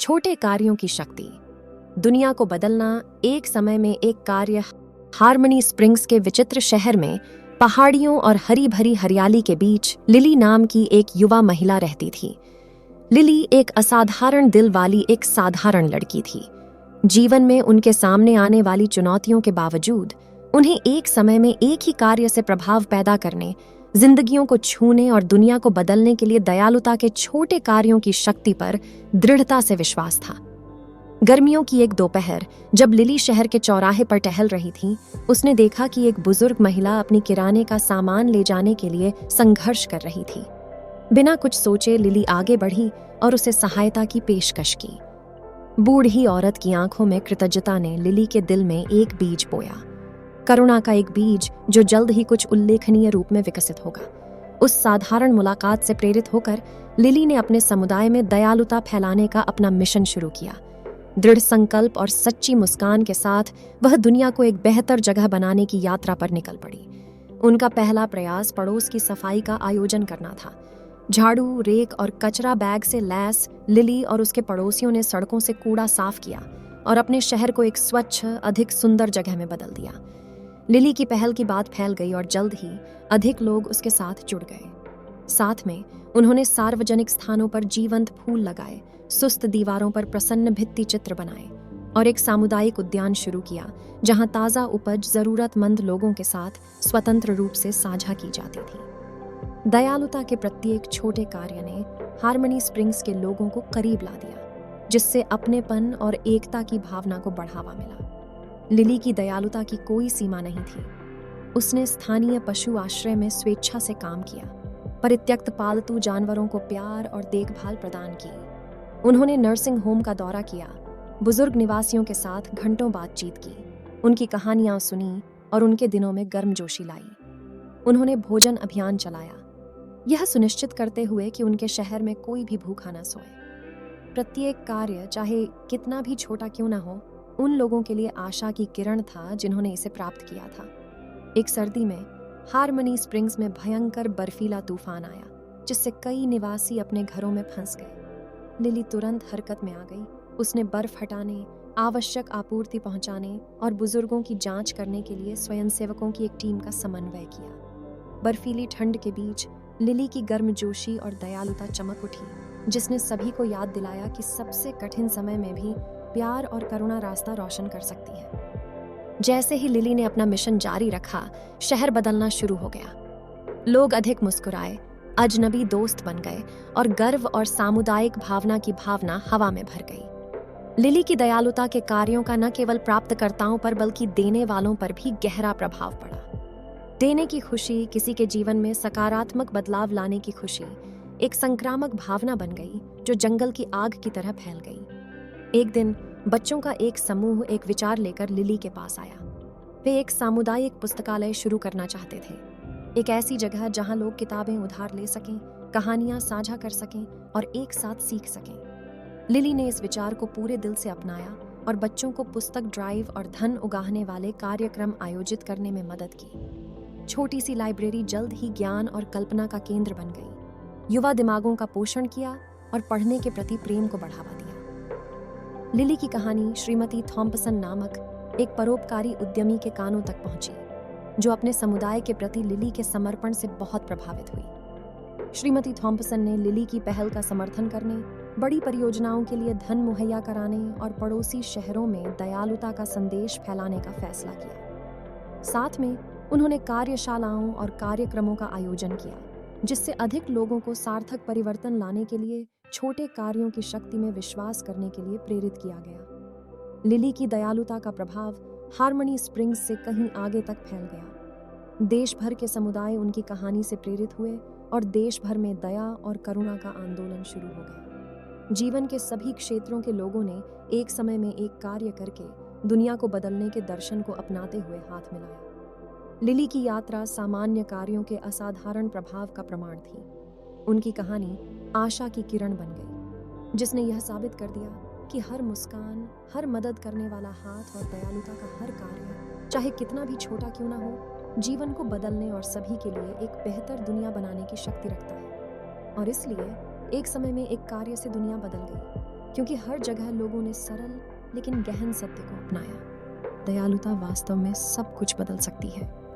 छोटे कार्यों की शक्ति, दुनिया को बदलना। एक समय में एक कार्य हार्मनी स्प्रिंग्स के विचित्र शहर में पहाड़ियों और हरी भरी हरियाली के बीच लिली नाम की एक युवा महिला रहती थी। लिली एक असाधारण दिल वाली एक साधारण लड़की थी। जीवन में उनके सामने आने वाली चुनौतियों के बावजूद उन्हें एक समय में एक ही कार्य से प्रभाव पैदा करने, जिंदगियों को छूने और दुनिया को बदलने के लिए दयालुता के छोटे कार्यों की शक्ति पर दृढ़ता से विश्वास था। गर्मियों की एक दोपहर जब लिली शहर के चौराहे पर टहल रही थी, उसने देखा कि एक बुजुर्ग महिला अपनी किराने का सामान ले जाने के लिए संघर्ष कर रही थी। बिना कुछ सोचे लिली आगे बढ़ी और उसे सहायता की पेशकश की। बूढ़ी औरत की आंखों में कृतज्ञता ने लिली के दिल में एक बीज बोया, करुणा का एक बीज जो जल्द ही कुछ उल्लेखनीय रूप में विकसित होगा। उस साधारण मुलाकात से प्रेरित होकर लिली ने अपने समुदाय में दयालुता फैलाने का अपना मिशन शुरू किया। दृढ़ संकल्प और सच्ची मुस्कान के साथ वह दुनिया को एक बेहतर जगह बनाने की यात्रा पर निकल पड़ी। उनका पहला प्रयास पड़ोस की सफाई का आयोजन करना था। झाड़ू, रेक और कचरा बैग से लैस लिली और उसके पड़ोसियों ने सड़कों से कूड़ा साफ किया और अपने शहर को एक स्वच्छ, अधिक सुंदर जगह में बदल दिया। लिली की पहल की बात फैल गई और जल्द ही अधिक लोग उसके साथ जुड़ गए। साथ में उन्होंने सार्वजनिक स्थानों पर जीवंत फूल लगाए, सुस्त दीवारों पर प्रसन्न भित्ति चित्र बनाए और एक सामुदायिक उद्यान शुरू किया जहां ताज़ा उपज जरूरतमंद लोगों के साथ स्वतंत्र रूप से साझा की जाती थी। दयालुता के प्रत्येक छोटे कार्य ने हार्मनी स्प्रिंग्स के लोगों को करीब ला दिया, जिससे अपनेपन और एकता की भावना को बढ़ावा मिला। लिली की दयालुता की कोई सीमा नहीं थी। उसने स्थानीय पशु आश्रय में स्वेच्छा से काम किया, परित्यक्त पालतू जानवरों को प्यार और देखभाल प्रदान की। उन्होंने नर्सिंग होम का दौरा किया, बुजुर्ग निवासियों के साथ घंटों बातचीत की, उनकी कहानियां सुनी और उनके दिनों में गर्मजोशी लाई। उन्होंने भोजन अभियान चलाया, यह सुनिश्चित करते हुए कि उनके शहर में कोई भी भूखा न सोए। प्रत्येक कार्य, चाहे कितना भी छोटा क्यों न हो, उन लोगों के लिए आशा की किरण था जिन्होंने इसे प्राप्त किया था। एक सर्दी में हार्मनी स्प्रिंग्स में भयंकर बर्फीला तूफान आया, जिससे कई निवासी अपने घरों में फंस गए। लिली तुरंत हरकत में आ गई। उसने बर्फ हटाने, आवश्यक आपूर्ति पहुंचाने और बुजुर्गों की जांच करने के लिए स्वयंसेवकों की एक टीम का समन्वय किया। बर्फीली ठंड के बीच लिली की गर्मजोशी और दयालुता चमक उठी, जिसने सभी को याद दिलाया कि सबसे कठिन समय में भी प्यार और करुणा रास्ता रोशन कर सकती है। जैसे ही लिली ने अपना मिशन जारी रखा, शहर बदलना शुरू हो गया। लोग अधिक मुस्कुराए, अजनबी दोस्त बन गए और गर्व और सामुदायिक भावना की भावना हवा में भर गई। लिली की दयालुता के कार्यों का न केवल प्राप्तकर्ताओं पर बल्कि देने वालों पर भी गहरा प्रभाव पड़ा। देने की खुशी, किसी के जीवन में सकारात्मक बदलाव लाने की खुशी एक संक्रामक भावना बन गई जो जंगल की आग की तरह फैल गई। एक दिन बच्चों का एक समूह एक विचार लेकर लिली के पास आया। वे एक सामुदायिक पुस्तकालय शुरू करना चाहते थे, एक ऐसी जगह जहां लोग किताबें उधार ले सकें, कहानियां साझा कर सकें और एक साथ सीख सकें। लिली ने इस विचार को पूरे दिल से अपनाया और बच्चों को पुस्तक ड्राइव और धन उगाहने वाले कार्यक्रम आयोजित करने में मदद की। छोटी सी लाइब्रेरी जल्द ही ज्ञान और कल्पना का केंद्र बन गई, युवा दिमागों का पोषण किया और पढ़ने के प्रति प्रेम को बढ़ावा दिया। लिली की कहानी श्रीमती थॉम्पसन नामक एक परोपकारी उद्यमी के कानों तक पहुंची, जो अपने समुदाय के प्रति लिली के समर्पण से बहुत प्रभावित हुई। श्रीमती थॉम्पसन ने लिली की पहल का समर्थन करने, बड़ी परियोजनाओं के लिए धन मुहैया कराने और पड़ोसी शहरों में दयालुता का संदेश फैलाने का फैसला किया। साथ में उन्होंने कार्यशालाओं और कार्यक्रमों का आयोजन किया, जिससे अधिक लोगों को सार्थक परिवर्तन लाने के लिए छोटे कार्यों की शक्ति में विश्वास करने के लिए प्रेरित किया गया। लिली की दयालुता का प्रभाव हार्मनी स्प्रिंग्स से कहीं आगे तक फैल गया। देश भर के समुदाय उनकी कहानी से प्रेरित हुए और देश भर में दया और करुणा का आंदोलन शुरू हो गया। जीवन के सभी क्षेत्रों के लोगों ने एक समय में एक कार्य करके दुनिया को बदलने के दर्शन को अपनाते हुए हाथ मिलाया। लिली की यात्रा सामान्य कार्यों के असाधारण प्रभाव का प्रमाण थी। उनकी कहानी आशा की किरण बन गई, जिसने यह साबित कर दिया कि हर मुस्कान, हर मदद करने वाला हाथ और दयालुता का हर कार्य, चाहे कितना भी छोटा क्यों ना हो, जीवन को बदलने और सभी के लिए एक बेहतर दुनिया बनाने की शक्ति रखता है। और इसलिए एक समय में एक कार्य से दुनिया बदल गई। क्योंकि हर जगह लोगों ने सरल लेकिन गहन सत्य को अपनाया। दयालुता वास्तव में सब कुछ बदल सकती है।